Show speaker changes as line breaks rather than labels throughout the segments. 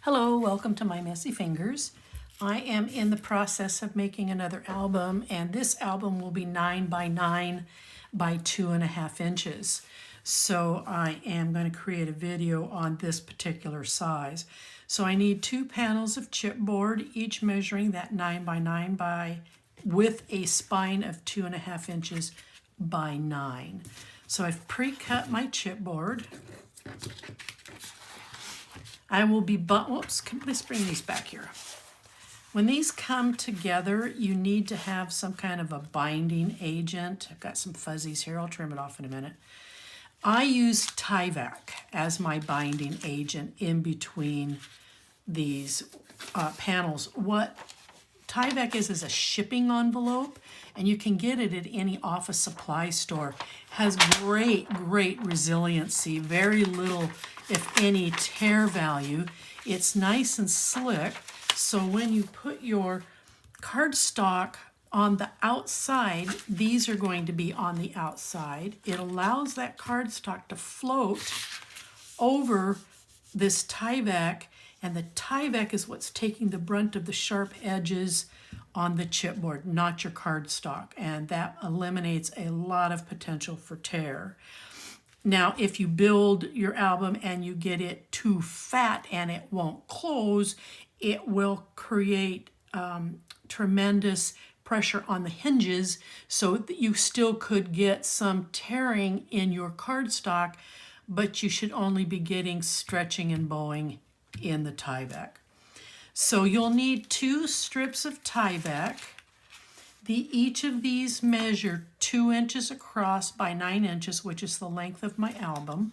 Hello, welcome to My Messy Fingers. I am in the process of making another album, and this album will be 9 by 9 by 2.5 inches. So I am going to create a video on this particular size. So I need 2 panels of chipboard, each measuring that 9 by 9 by with a spine of 2.5 inches by 9. So I've pre-cut my chipboard. I will be, let's bring these back here. When these come together, you need to have some kind of a binding agent. I've got some fuzzies here. I'll trim it off in a minute. I use Tyvek as my binding agent in between these panels. What Tyvek is a shipping envelope, and you can get it at any office supply store. Has great resiliency, very little, if any, tear value. It's nice and slick, so when you put your cardstock on the outside, these are going to be on the outside. It allows that cardstock to float over this Tyvek, and the Tyvek is what's taking the brunt of the sharp edges on the chipboard, not your cardstock, and that eliminates a lot of potential for tear. Now, if you build your album and you get it too fat and it won't close, it will create tremendous pressure on the hinges, so that you still could get some tearing in your cardstock, but you should only be getting stretching and bowing in the Tyvek. So you'll need 2 strips of Tyvek. Each of these measure 2 inches across by 9 inches, which is the length of my album.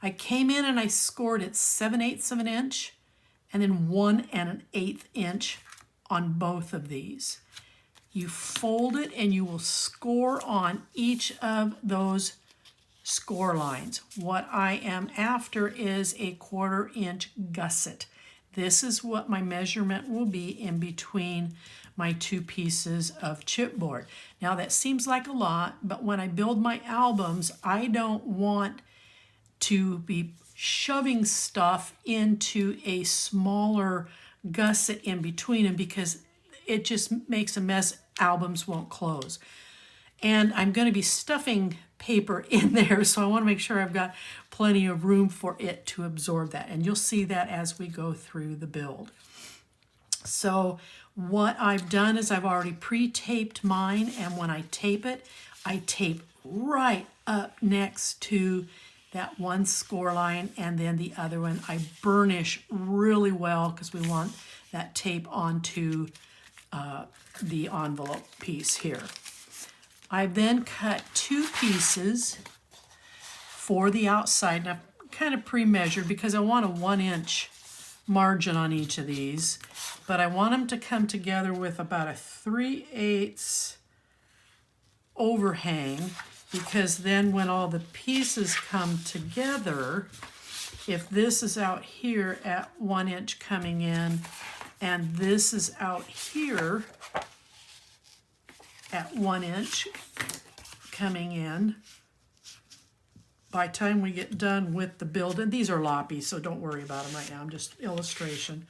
I came in and I scored it 7/8 of an inch and then 1 1/8 inch on both of these. You fold it and you will score on each of those score lines. What I am after is a 1/4 inch gusset. This is what my measurement will be in between my 2 pieces of chipboard. Now that seems like a lot, but when I build my albums, I don't want to be shoving stuff into a smaller gusset in between them because it just makes a mess. Albums won't close. And I'm going to be stuffing paper in there, so I want to make sure I've got plenty of room for it to absorb that. And you'll see that as we go through the build. So what I've done is I've already pre-taped mine, and when I tape it, I tape right up next to that one score line, and then the other one I burnish really well because we want that tape onto the envelope piece here. I then cut 2 pieces for the outside, and I've kind of pre-measured because I want a 1 inch margin on each of these, but I want them to come together with about a 3/8 overhang, because then when all the pieces come together, if this is out here at 1 inch coming in and this is out here at 1 inch coming in, by the time we get done with the build, and these are loppy, so don't worry about them right now, I'm just illustration.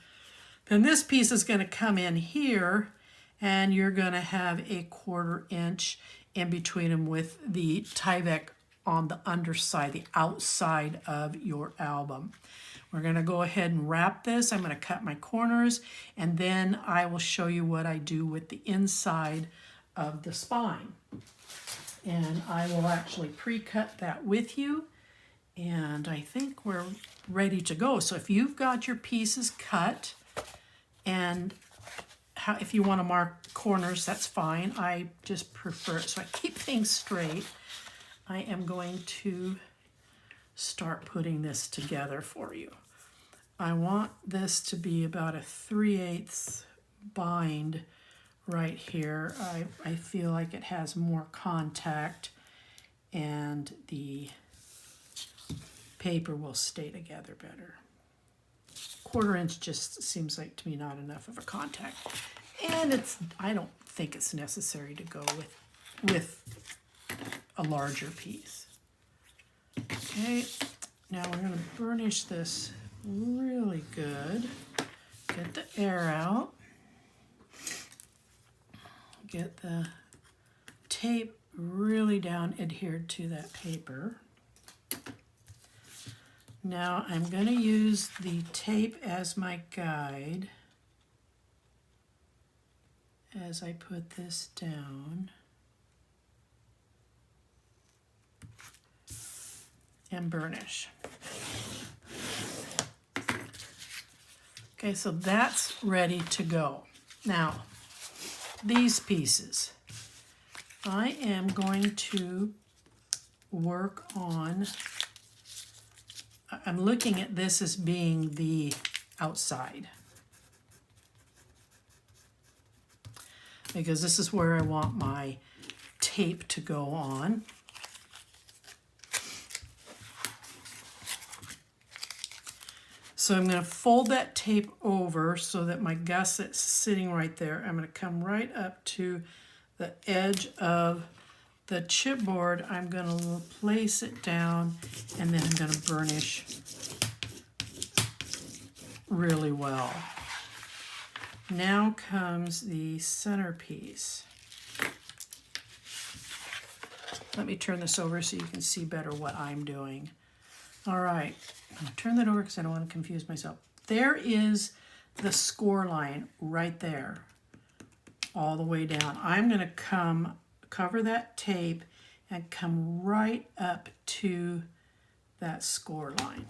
Then this piece is going to come in here, and you're going to have a 1/4 inch in between them with the Tyvek on the underside, the outside of your album. We're going to go ahead and wrap this. I'm going to cut my corners, and then I will show you what I do with the inside of the spine. And I will actually pre-cut that with you, and I think we're ready to go. So if you've got your pieces cut, and if you want to mark corners, that's fine. I just prefer it so I keep things straight. I am going to start putting this together for you. I want this to be about a 3/8 bind right here. I feel like it has more contact and the paper will stay together better. 1/4 inch just seems like to me not enough of a contact, and I don't think it's necessary to go with a larger piece. Okay, now we're going to burnish this really good. air out. Get the tape really down adhered to that paper. Now I'm going to use the tape as my guide as I put this down and burnish. Okay, so that's ready to go. Now, these pieces, I am going to work on, I'm looking at this as being the outside, because this is where I want my tape to go on. So I'm going to fold that tape over so that my gusset's sitting right there. I'm going to come right up to the edge of the chipboard. I'm going to place it down, and then I'm going to burnish really well. Now comes the centerpiece. Let me turn this over so you can see better what I'm doing. All right, I'm going to turn that over because I don't want to confuse myself. There is the score line right there, all the way down. I'm going to cover that tape and come right up to that score line.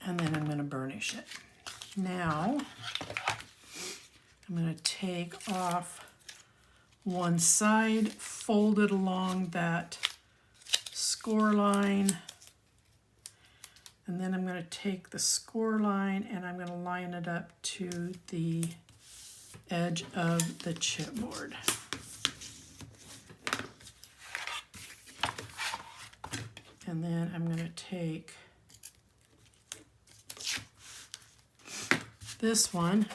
And then I'm going to burnish it. Now, I'm going to take off one side, fold it along that score line, and then I'm going to take the score line and I'm going to line it up to the edge of the chipboard. And then I'm going to take this one,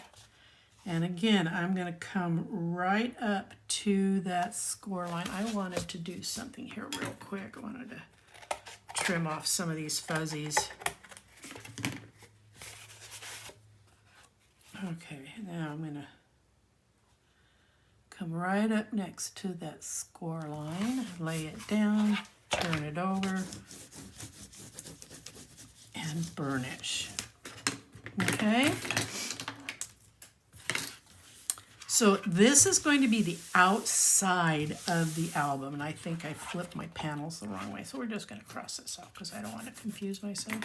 and again, I'm going to come right up to that score line. I wanted to do something here real quick. I wanted to trim off some of these fuzzies. Okay, now I'm going to come right up next to that score line, lay it down, turn it over, and burnish. Okay? So this is going to be the outside of the album, and I think I flipped my panels the wrong way, so we're just going to cross this out because I don't want to confuse myself.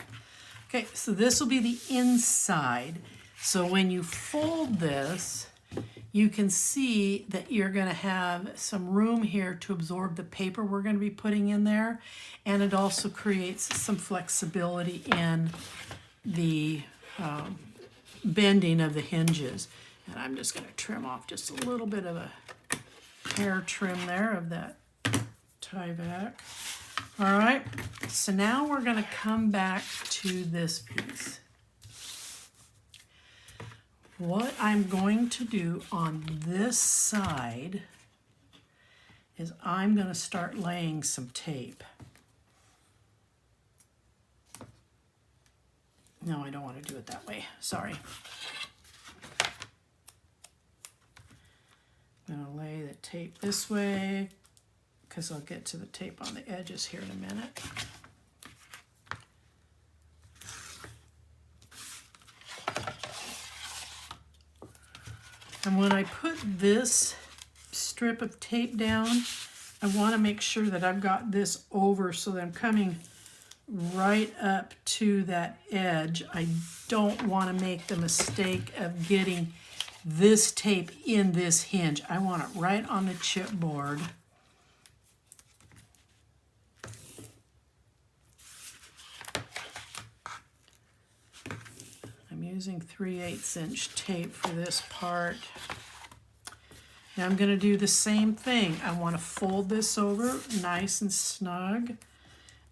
Okay, so this will be the inside. So when you fold this, you can see that you're going to have some room here to absorb the paper we're going to be putting in there, and it also creates some flexibility in the bending of the hinges. And I'm just going to trim off just a little bit of a hair trim there of that tie back. All right, so now we're going to come back to this piece. What I'm going to do on this side is I'm going to start laying some tape. No, I don't want to do it that way. Sorry. I'm going to lay the tape this way because I'll get to the tape on the edges here in a minute. And when I put this strip of tape down, I want to make sure that I've got this over so that I'm coming right up to that edge. I don't want to make the mistake of getting this tape in this hinge. I want it right on the chipboard. I'm using 3/8 inch tape for this part. Now I'm going to do the same thing. I want to fold this over nice and snug,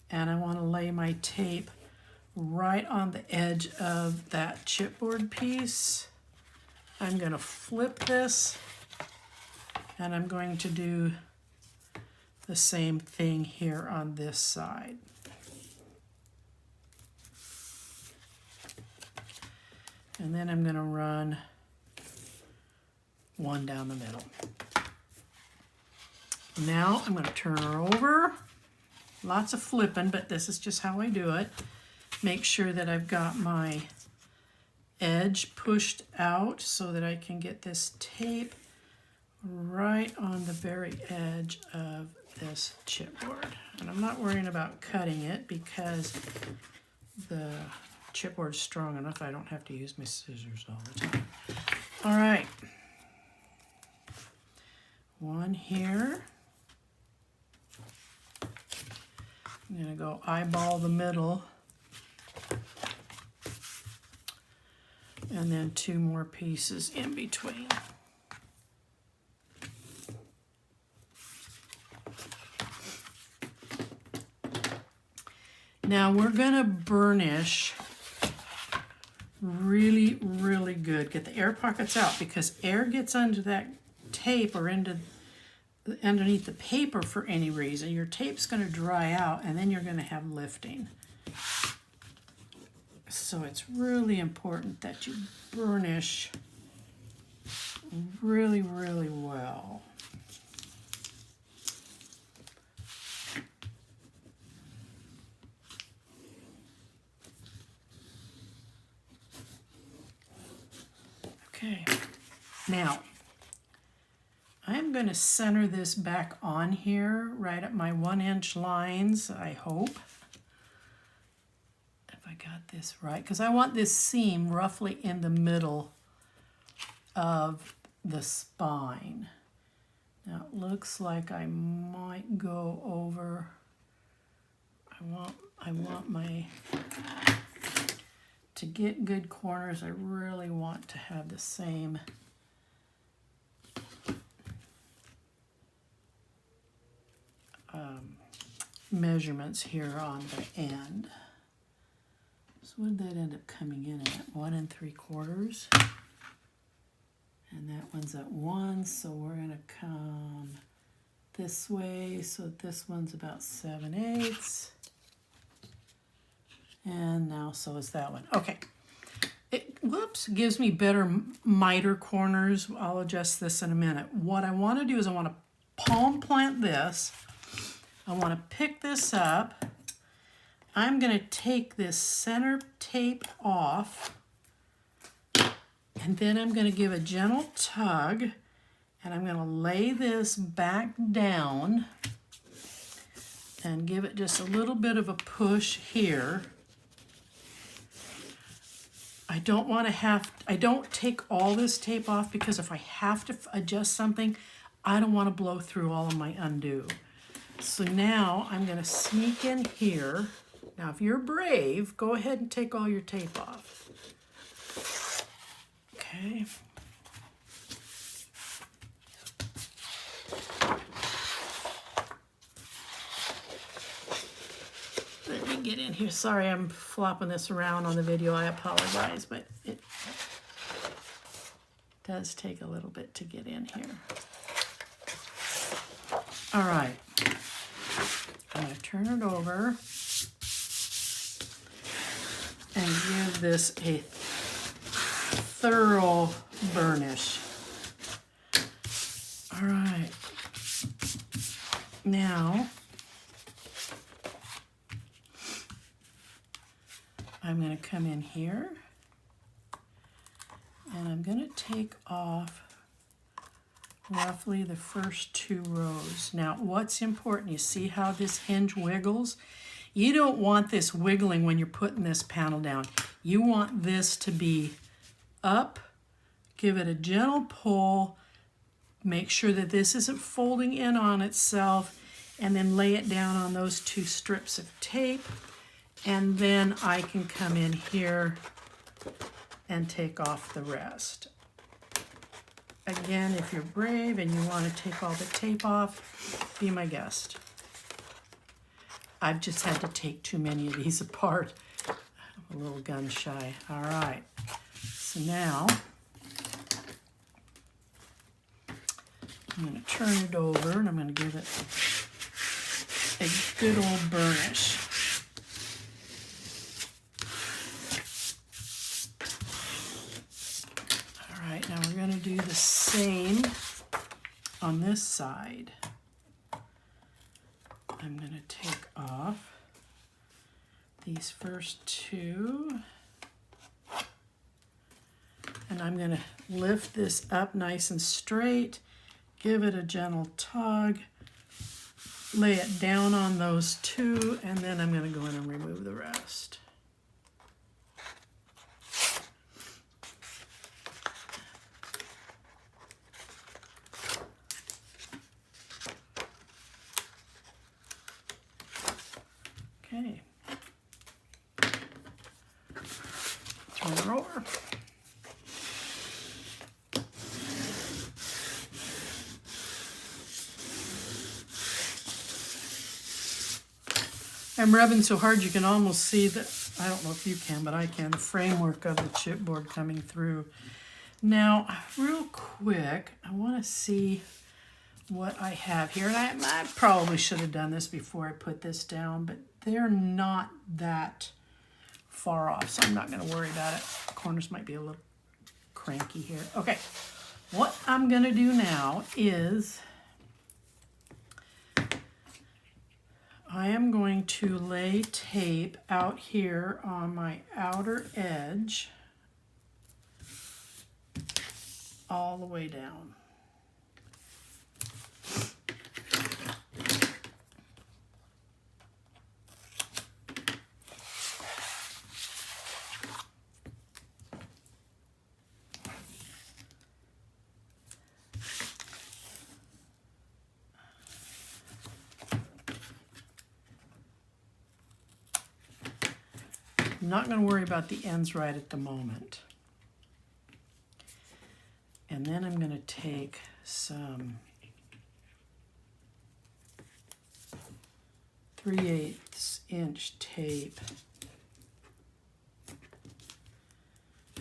and I want to lay my tape right on the edge of that chipboard piece. I'm going to flip this, and I'm going to do the same thing here on this side. And then I'm going to run one down the middle. Now I'm going to turn her over. Lots of flipping, but this is just how I do it. Make sure that I've got my edge pushed out so that I can get this tape right on the very edge of this chipboard. And I'm not worrying about cutting it because the chipboard's strong enough I don't have to use my scissors all the time. All right. One here. I'm going to go eyeball the middle. And then two more pieces in between. Now we're going to burnish really, really good. Get the air pockets out because air gets under that tape or underneath the paper for any reason. Your tape's going to dry out and then you're going to have lifting. So it's really important that you burnish really, really well. Okay, now I'm going to center this back on here right at my 1-inch lines, I hope. If I got this right, because I want this seam roughly in the middle of the spine. Now it looks like I might go over. I want my, to get good corners, I really want to have the same measurements here on the end. So what did that end up coming in at? 1 3/4. And that one's at 1, so we're going to come this way. So this one's about 7/8. And now so is that one. Okay. It, whoops, gives me better miter corners. I'll adjust this in a minute. What I want to do is I want to palm plant this. I want to pick this up. I'm going to take this center tape off. And then I'm going to give a gentle tug. And I'm going to lay this back down. And give it just a little bit of a push here. I don't take all this tape off because if I have to adjust something, I don't want to blow through all of my undo. So now I'm going to sneak in here. Now if you're brave, go ahead and take all your tape off. Okay. Let me get in here. Sorry, I'm flopping this around on the video. I apologize, but it does take a little bit to get in here. All right. I'm going to turn it over and give this a thorough burnish. All right. Now, I'm going to come in here and I'm going to take off roughly the first 2 rows. Now, what's important, you see how this hinge wiggles? You don't want this wiggling when you're putting this panel down. You want this to be up, give it a gentle pull, make sure that this isn't folding in on itself, and then lay it down on those 2 strips of tape. And then I can come in here and take off the rest. Again, if you're brave and you want to take all the tape off, be my guest. I've just had to take too many of these apart. I'm a little gun shy. All right. So now I'm going to turn it over and I'm going to give it a good old burnish. this side, I'm going to take off these first two, and I'm going to lift this up nice and straight, give it a gentle tug, lay it down on those two, and then I'm going to go in and remove the rest. Okay. Turn it over. I'm rubbing so hard you can almost see the, I don't know if you can, but I can, the framework of the chipboard coming through. Now, real quick, I want to see what I have here. And I probably should have done this before I put this down, but they're not that far off, so I'm not going to worry about it. The corners might be a little cranky here. Okay, what I'm going to do now is I am going to lay tape out here on my outer edge all the way down. I'm not going to worry about the ends right at the moment. And then I'm going to take some 3/8 inch tape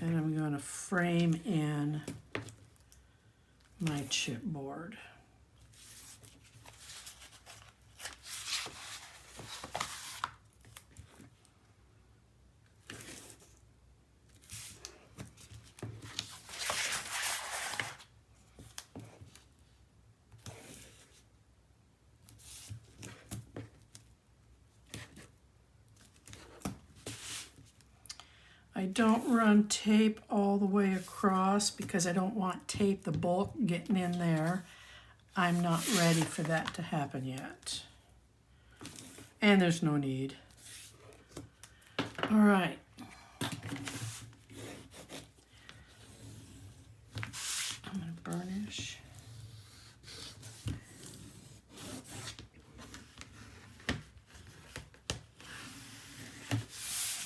and I'm going to frame in my chipboard. I don't run tape all the way across because I don't want tape, the bulk getting in there. I'm not ready for that to happen yet. And there's no need. All right. I'm going to burnish.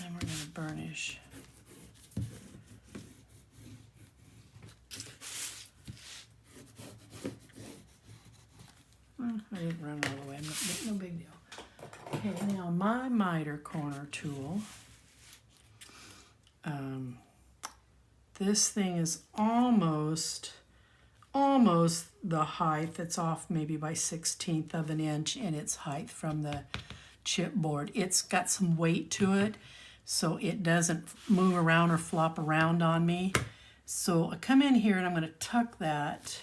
And we're going to burnish I didn't run it all the way, no big deal. Okay, now my miter corner tool, this thing is almost the height. It's off maybe by 1/16 of an inch in its height from the chipboard. It's got some weight to it, so it doesn't move around or flop around on me. So I come in here and I'm going to tuck that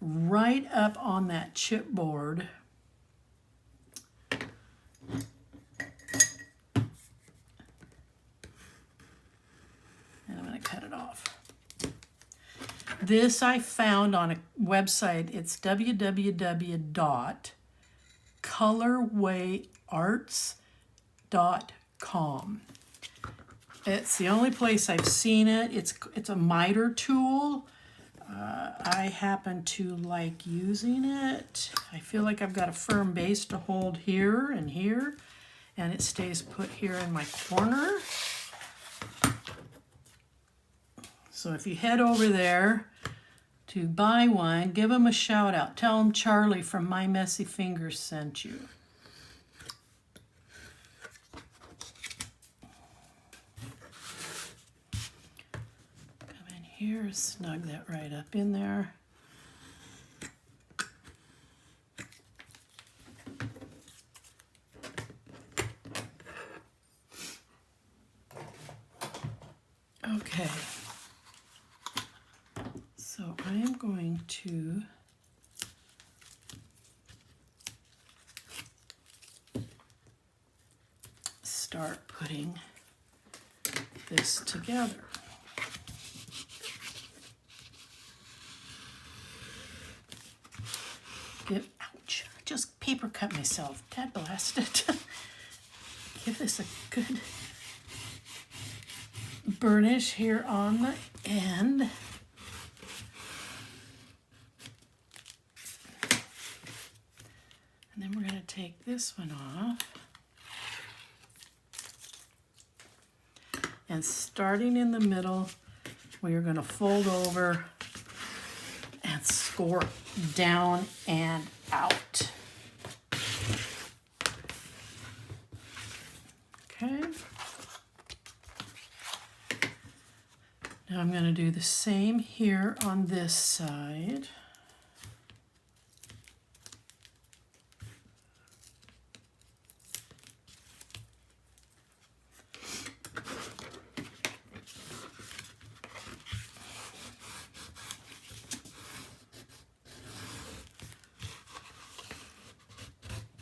right up on that chipboard. And I'm going to cut it off. This I found on a website. It's www.colorwayarts.com. It's the only place I've seen it. It's a miter tool. I happen to like using it. I feel like I've got a firm base to hold here, and it stays put here in my corner. So if you head over there to buy one, give them a shout out. Tell them Charlie from My Messy Fingers sent you. Here, snug that right up in there. Okay, so I am going to start putting this together. Ouch, I just paper cut myself. Dad blasted. Give this a good burnish here on the end. And then we're going to take this one off. And starting in the middle, we are going to fold over and score down and out. Okay. Now I'm going to do the same here on this side.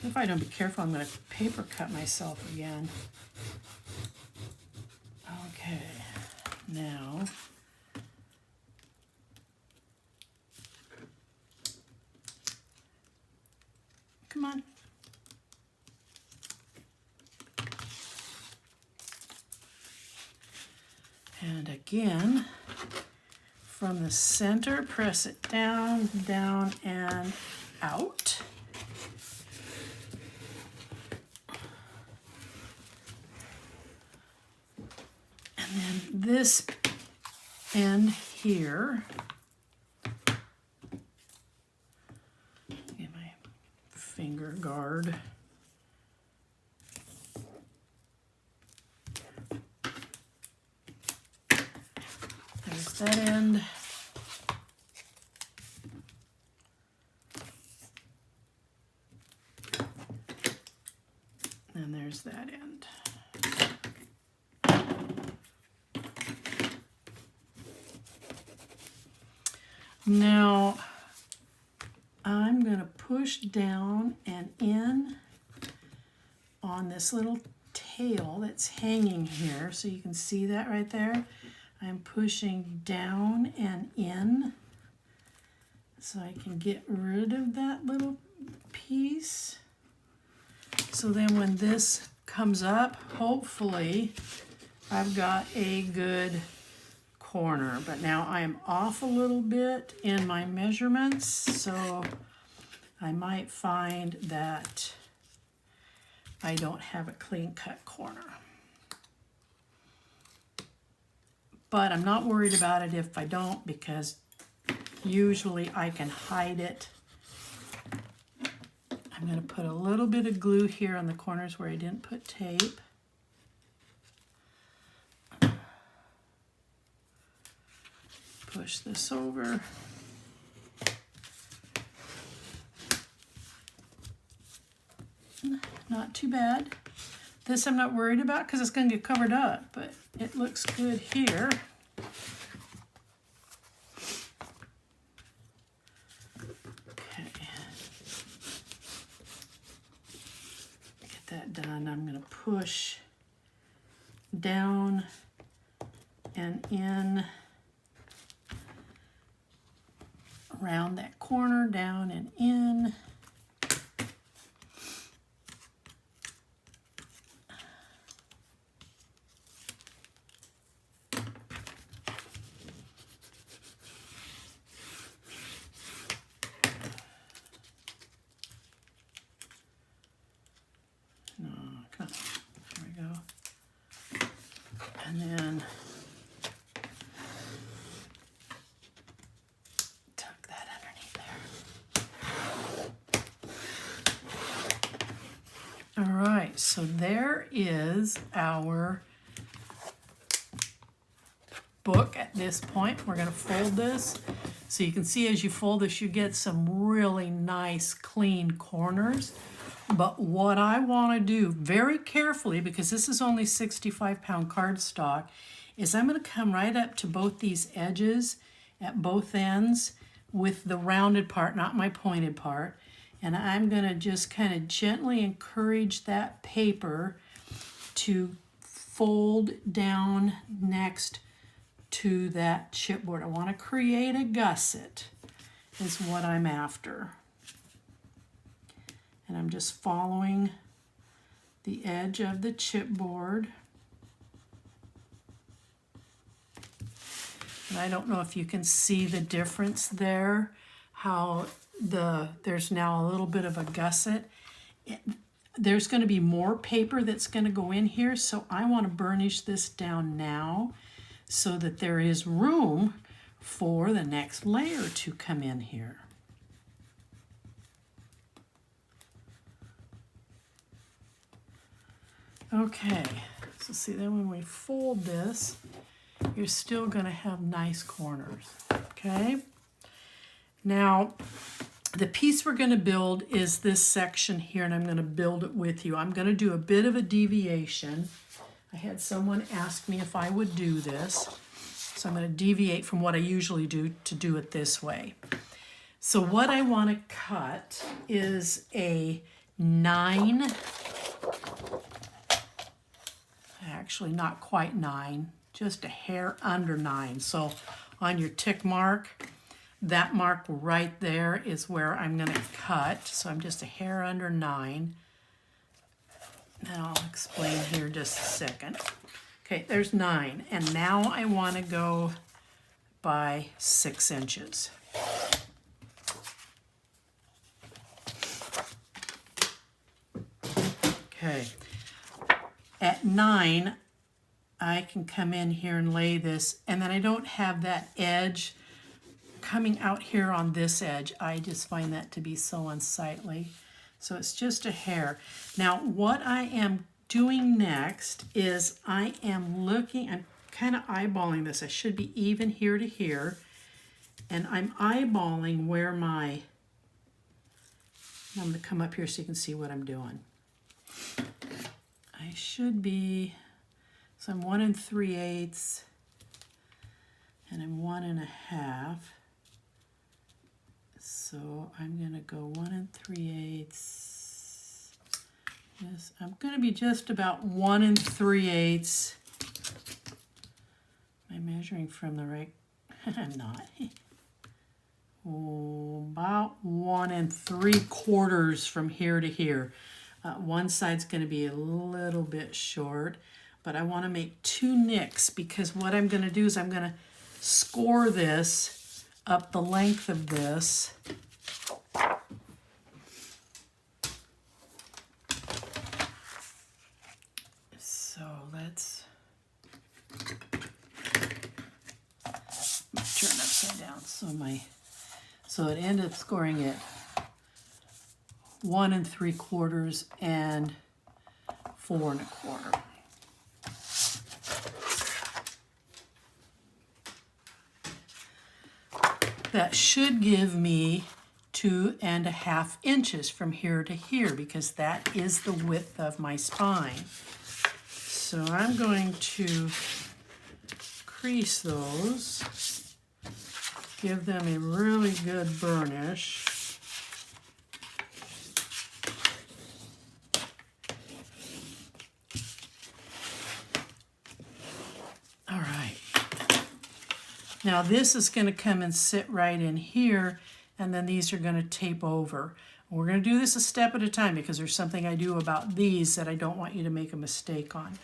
If I don't be careful, I'm going to paper cut myself again. Okay, now come on. And again, from the center, press it down, down, and out. And then this end here, get my finger guard. There's that end. And there's that end. Now, I'm going to push down and in on this little tail that's hanging here. So you can see that right there. I'm pushing down and in so I can get rid of that little piece. So then when this comes up, hopefully I've got a good corner. But now I am off a little bit in my measurements, so I might find that I don't have a clean cut corner. But I'm not worried about it if I don't, because usually I can hide it. I'm going to put a little bit of glue here on the corners where I didn't put tape. Push this over. Not too bad. This I'm not worried about because it's going to get covered up, but it looks good here. Okay. Get that done. I'm going to push down and in around that corner, down and in. No, come on. There we go. And then all right, so there is our book at this point. We're going to fold this. So you can see as you fold this, you get some really nice clean corners. But what I want to do very carefully, because this is only 65-pound cardstock, is I'm going to come right up to both these edges at both ends with the rounded part, not my pointed part. And I'm going to just kind of gently encourage that paper to fold down next to that chipboard. I want to create a gusset is what I'm after. And I'm just following the edge of the chipboard. And I don't know if you can see the difference there, how there's now a little bit of a gusset. There's going to be more paper that's going to go in here, so I want to burnish this down now so that there is room for the next layer to come in here. Okay, so see, then when we fold this, you're still going to have nice corners, okay? Now, the piece we're going to build is this section here, and I'm going to build it with you. I'm going to do a bit of a deviation. I had someone ask me if I would do this, so I'm going to deviate from what I usually do to do it this way. So what I want to cut is a 9, actually not quite 9, just a hair under 9. So on your tick mark, that mark right there is where I'm going to cut. So I'm just a hair under 9. And I'll explain here just a second. Okay, there's 9. And now I want to go by 6 inches. Okay. At 9, I can come in here and lay this, and then I don't have that edge coming out here on this edge. I just find that to be so unsightly. So it's just a hair. Now what I am doing next is I am looking, I'm kind of eyeballing this. I should be even here to here, and I'm eyeballing where my, I'm going to come up here so you can see what I'm doing. I should be, so I'm 1 3/8 and I'm 1 1/2. So I'm going to go 1 3/8. Yes, I'm going to be just about 1 3/8. Am I measuring from the right? I'm not. Oh, about 1 3/4 from here to here. One side's going to be a little bit short, but I want to make 2 nicks because what I'm going to do is I'm going to score this up the length of this. So let's turn it upside down. So it ended up scoring it 1 3/4 and 4 1/4. That should give me 2 1/2 inches from here to here because that is the width of my spine. So I'm going to crease those, give them a really good burnish. Now this is going to come and sit right in here, and then these are going to tape over. We're going to do this a step at a time because there's something I do about these that I don't want you to make a mistake on.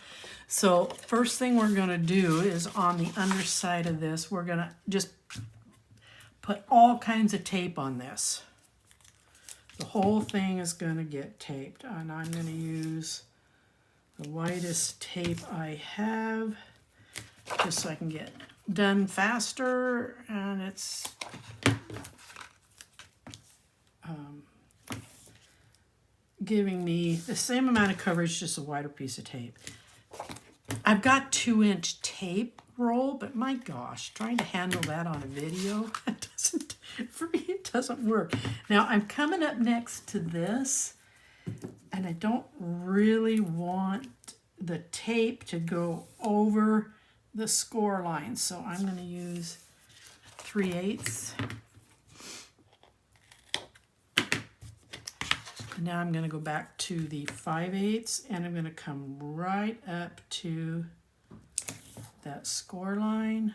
So first thing we're going to do is on the underside of this, we're going to just put all kinds of tape on this. The whole thing is going to get taped, and I'm going to use the whitest tape I have just so I can get done faster, and it's giving me the same amount of coverage, just a wider piece of tape. I've got 2-inch tape roll, but my gosh, trying to handle that on a video, for me it doesn't work. Now I'm coming up next to this, and I don't really want the tape to go over the score line, so I'm going to use 3/8. And now I'm going to go back to the 5/8 and I'm going to come right up to that score line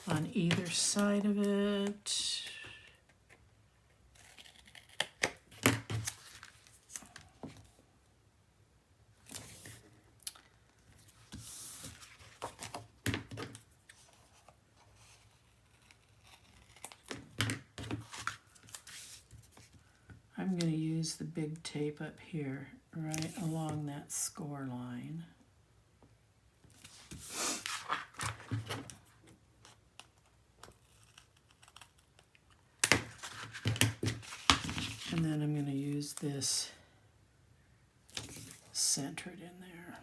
on either side of it. I'm going to use the big tape up here, right along that score line. And then I'm going to use this centered in there.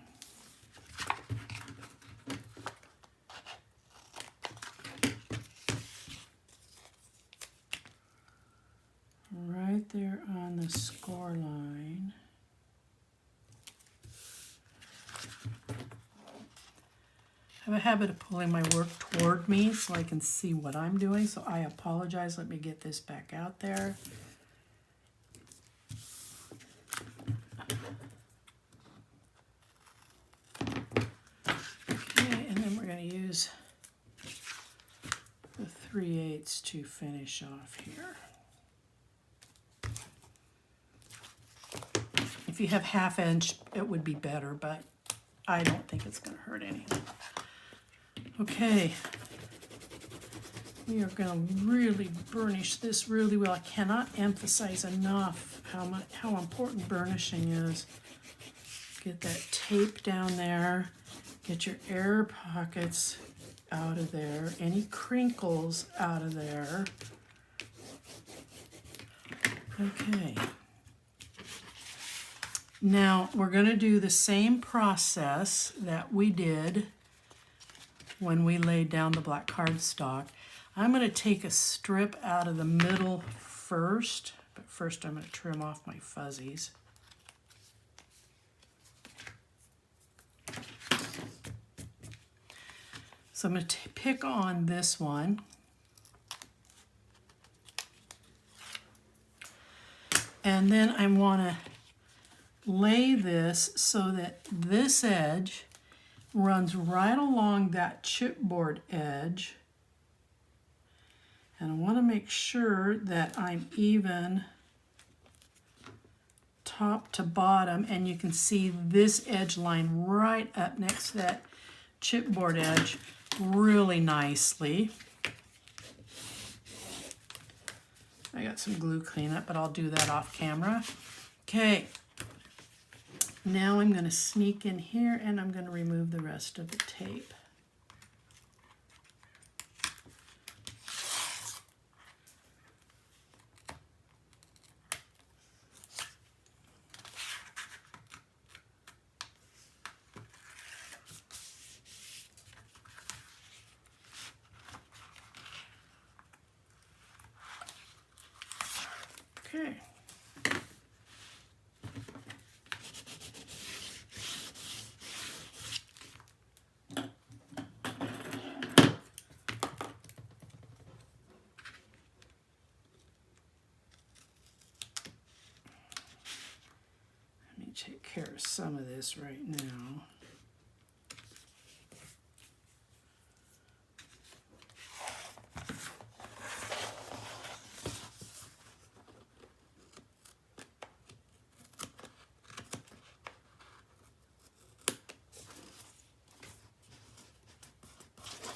Right there on the score line. I have a habit of pulling my work toward me so I can see what I'm doing, so I apologize. Let me get this back out there. Okay, and then we're going to use the 3/8 to finish off here. If you have 1/2 inch, it would be better, but I don't think it's going to hurt anything. Okay, we are going to really burnish this really well. I cannot emphasize enough how important burnishing is. Get that tape down there. Get your air pockets out of there. Any crinkles out of there. Okay. Now we're going to do the same process that we did when we laid down the black cardstock. I'm going to take a strip out of the middle first, but first I'm going to trim off my fuzzies. So I'm going to pick on this one. And then I want to lay this so that this edge runs right along that chipboard edge. And I want to make sure that I'm even top to bottom, and you can see this edge line right up next to that chipboard edge really nicely. I got some glue cleanup, but I'll do that off camera. Okay. Now I'm going to sneak in here and I'm going to remove the rest of the tape. Okay. Take care of some of this right now.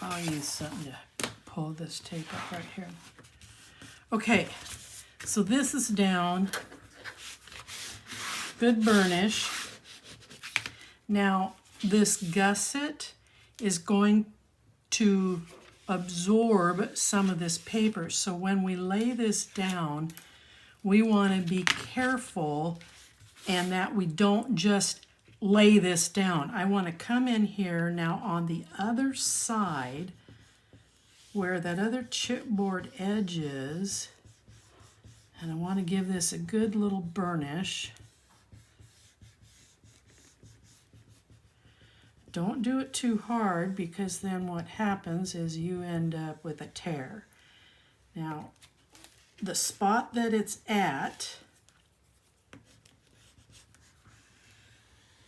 I'll use something to pull this tape up right here. Okay, so this is down. Good burnish. Now this gusset is going to absorb some of this paper. So when we lay this down, we want to be careful and that we don't just lay this down. I want to come in here now on the other side where that other chipboard edge is, and I want to give this a good little burnish. Don't do it too hard because then what happens is you end up with a tear. Now, the spot that it's at,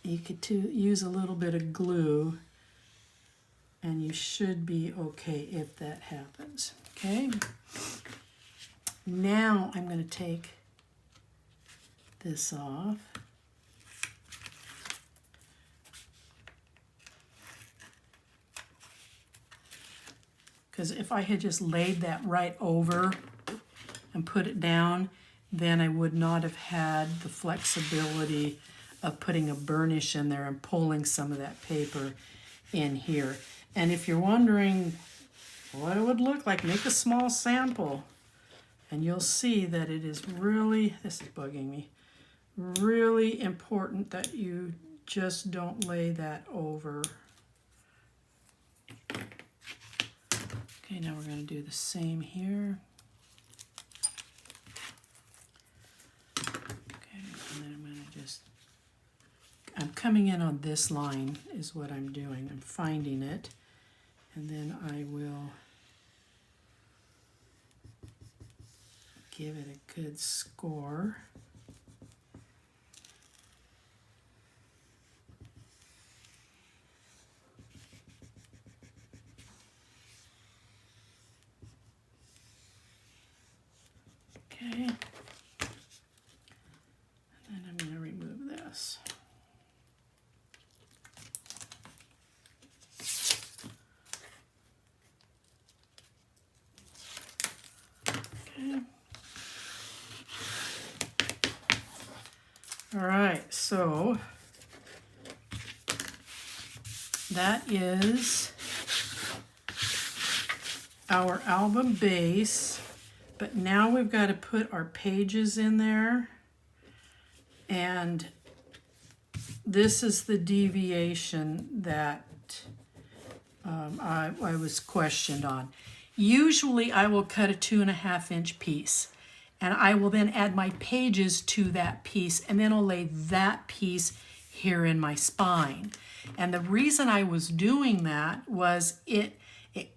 you could use a little bit of glue, and you should be okay if that happens. Okay. Now I'm going to take this off. Because if I had just laid that right over and put it down, then I would not have had the flexibility of putting a burnish in there and pulling some of that paper in here. And if you're wondering what it would look like, make a small sample and you'll see that it is really, this is bugging me, really important that you just don't lay that over. Okay, now we're going to do the same here. Okay, and then I'm going to just, I'm coming in on this line is what I'm doing. I'm finding it, and then I will give it a good score. Okay, and then I'm going to remove this. Okay. All right, so that is our album base. But now we've got to put our pages in there, and this is the deviation that I was questioned on. Usually I will cut a 2.5-inch piece, and I will then add my pages to that piece, and then I'll lay that piece here in my spine. And the reason I was doing that was it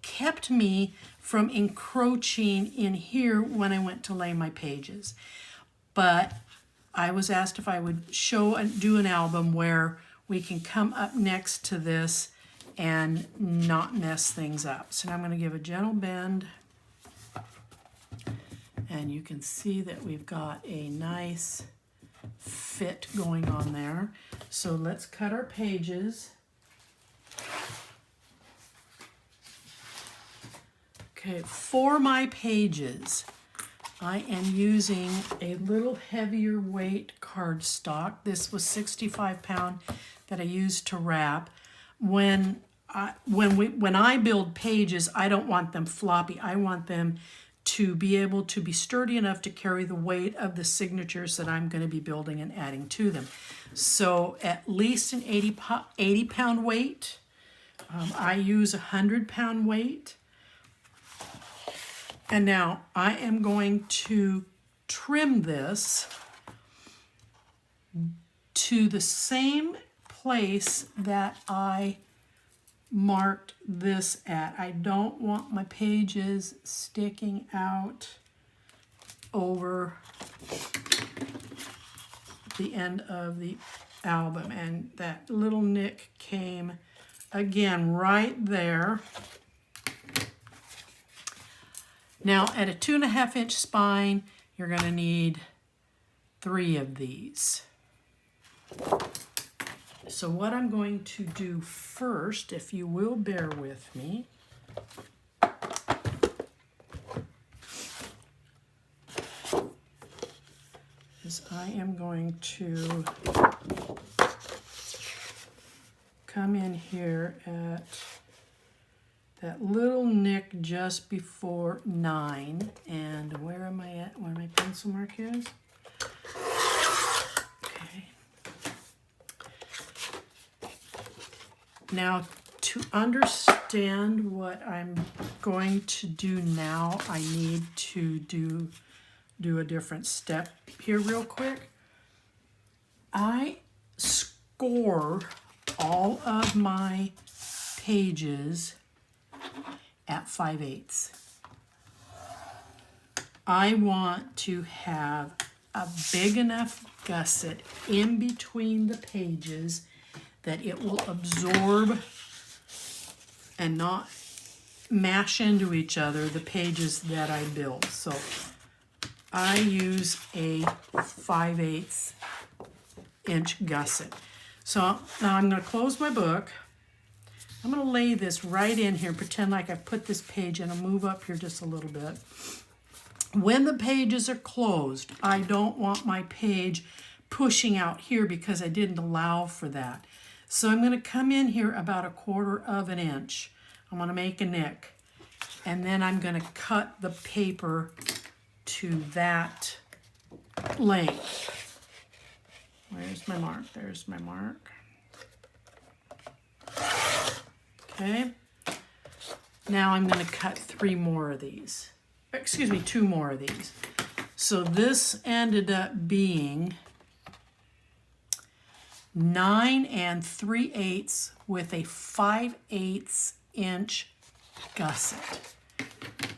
kept me from encroaching in here when I went to lay my pages. But I was asked if I would do an album where we can come up next to this and not mess things up. So now I'm going to give a gentle bend, and you can see that we've got a nice fit going on there. So let's cut our pages. Okay, for my pages, I am using a little heavier weight cardstock. This was 65-pound that I used to wrap. When I build pages, I don't want them floppy. I want them to be able to be sturdy enough to carry the weight of the signatures that I'm going to be building and adding to them. So at least an 80-pound weight. I use a 100-pound weight. And now I am going to trim this to the same place that I marked this at. I don't want my pages sticking out over the end of the album. And that little nick came again right there. Now at a 2.5-inch spine, you're going to need 3 of these. So what I'm going to do first, if you will bear with me, is I am going to come in here at that little nick just before 9. And where am I at? Where my pencil mark is? Okay. Now, to understand what I'm going to do now, I need to do a different step here real quick. I score all of my pages at 5/8. I want to have a big enough gusset in between the pages that it will absorb and not mash into each other the pages that I build. So I use a 5/8 inch gusset. So now I'm going to close my book. I'm going to lay this right in here, pretend like I've put this page in. I'll move up here just a little bit. When the pages are closed, I don't want my page pushing out here because I didn't allow for that. So I'm going to come in here about 1/4 of an inch. I'm going to make a nick. And then I'm going to cut the paper to that length. Where's my mark? There's my mark. Okay. Now I'm going to cut 3 more of these. Excuse me, 2 more of these. So this ended up being 9 3/8 with a 5/8 inch gusset.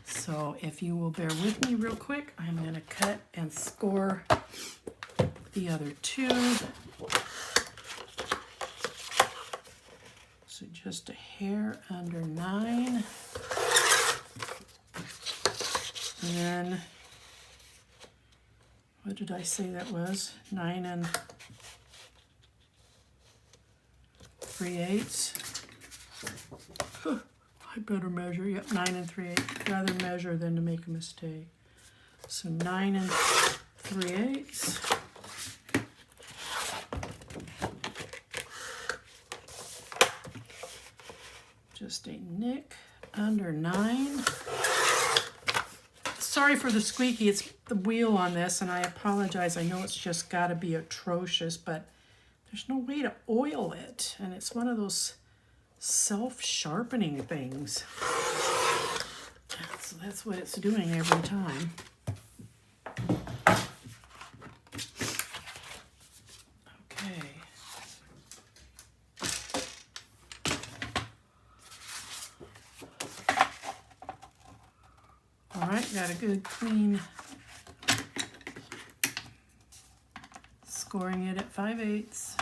So if you will bear with me real quick, I'm going to cut and score the other 2. So just a hair under 9. And then, what did I say that was? 9 3/8. I better measure. Yep, 9 3/8. Rather measure than to make a mistake. So 9 3/8. Just a nick under 9. Sorry for the squeaky. It's the wheel on this, and I apologize. I know it's just got to be atrocious, but there's no way to oil it, and it's one of those self-sharpening things. So that's what it's doing every time. Okay. All right, got a good clean scoring it at 5/8.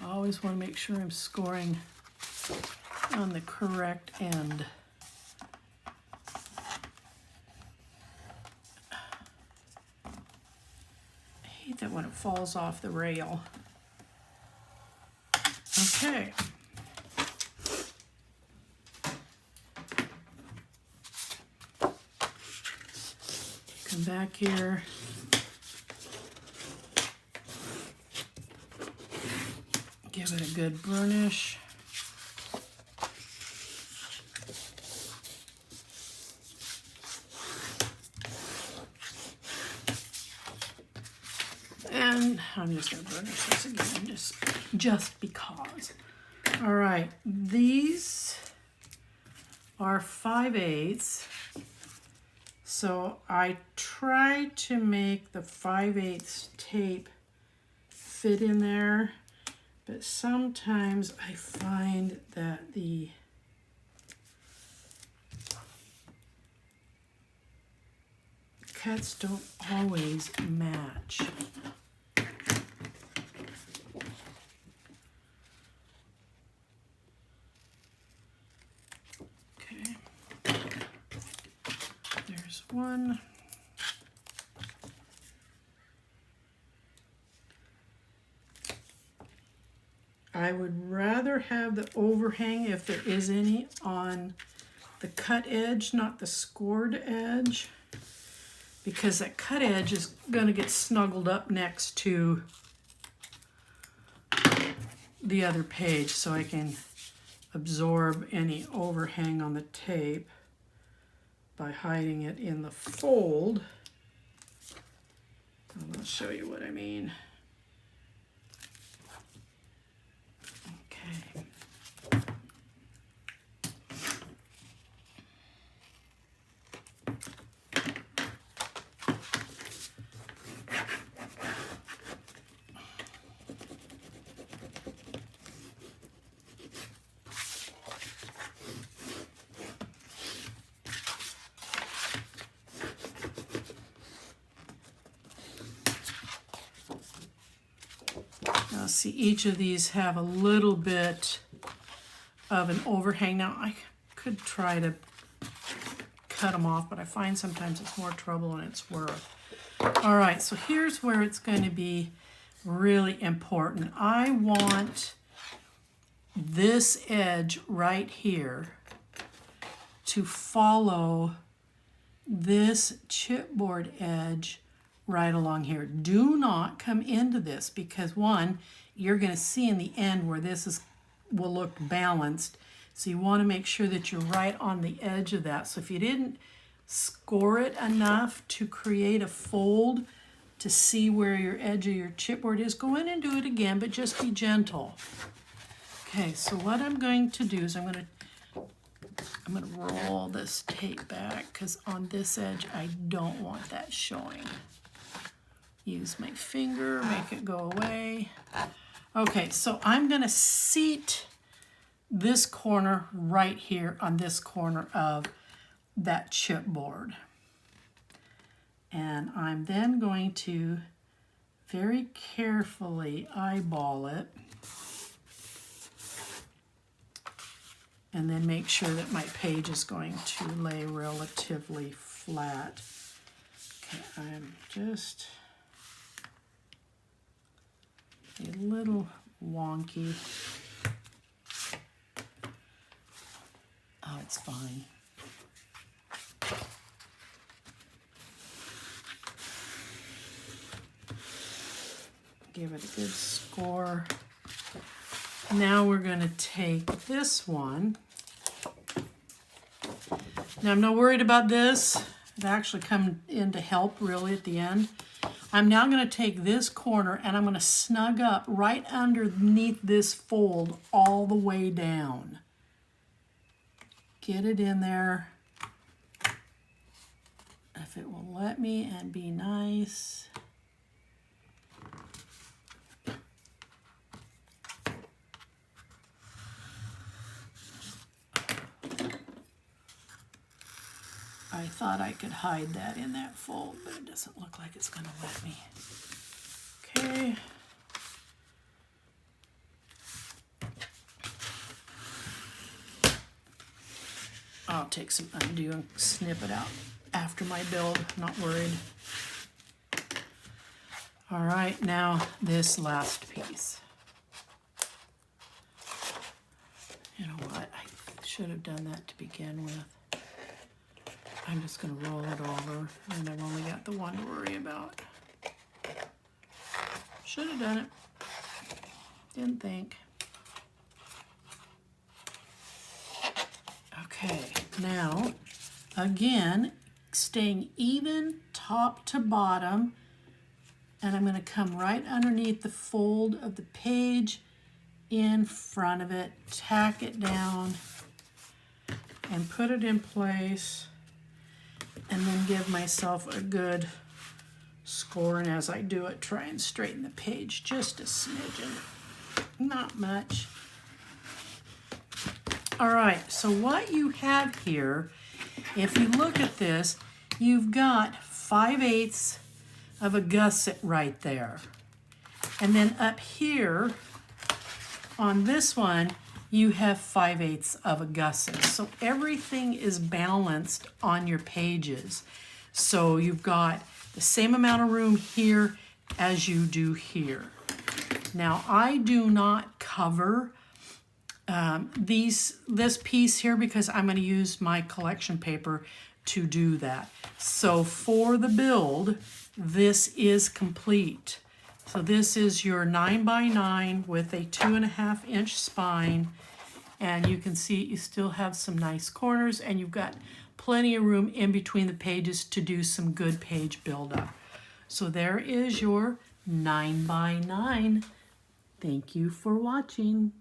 I always want to make sure I'm scoring on the correct end. I hate that when it falls off the rail. Okay. Come back here. Give it a good burnish. And I'm just going to burnish this again, just because. All right, these are 5/8. So I try to make the 5/8 tape fit in there. But sometimes I find that the cuts don't always match. Okay. There's one. I would rather have the overhang, if there is any, on the cut edge, not the scored edge, because that cut edge is going to get snuggled up next to the other page, so I can absorb any overhang on the tape by hiding it in the fold. And I'll show you what I mean. Okay. see each of these have a little bit of an overhang. Now I could try to cut them off, but I find sometimes it's more trouble than it's worth. All right, so here's where it's going to be really important. I want this edge right here to follow this chipboard edge right along here. Do not come into this because one, you're going to see in the end where this will look balanced. So you want to make sure that you're right on the edge of that. So if you didn't score it enough to create a fold to see where your edge of your chipboard is, go in and do it again, but just be gentle. Okay, so what I'm going to do is I'm going to roll this tape back because on this edge I don't want that showing. Use my finger, make it go away. Okay, so I'm going to seat this corner right here on this corner of that chipboard. And I'm then going to very carefully eyeball it and then make sure that my page is going to lay relatively flat. Okay, I'm just a little wonky. Oh, it's fine. Give it a good score. Now we're going to take this one. Now I'm not worried about this. It actually comes in to help really at the end. I'm now going to take this corner and I'm going to snug up right underneath this fold all the way down. Get it in there. If it will let me and be nice. I thought I could hide that in that fold, but it doesn't look like it's going to let me. Okay. I'll take some undo and snip it out after my build. I'm not worried. All right, now this last piece. You know what? I should have done that to begin with. I'm just going to roll it over, and I've only got the one to worry about. Should have done it. Didn't think. Okay, now, again, staying even top to bottom, and I'm going to come right underneath the fold of the page in front of it, tack it down, and put it in place. And then give myself a good score, and as I do it, try and straighten the page just a smidgen, not much. All right, so what you have here, if you look at this, you've got 5/8 of a gusset right there. And then up here on this one, you have 5/8 of a gusset. So everything is balanced on your pages. So you've got the same amount of room here as you do here. Now I do not cover this piece here because I'm going to use my collection paper to do that. So for the build, this is complete. So this is your 9x9 with a 2.5-inch spine, and you can see you still have some nice corners, and you've got plenty of room in between the pages to do some good page buildup. So there is your 9x9. Thank you for watching.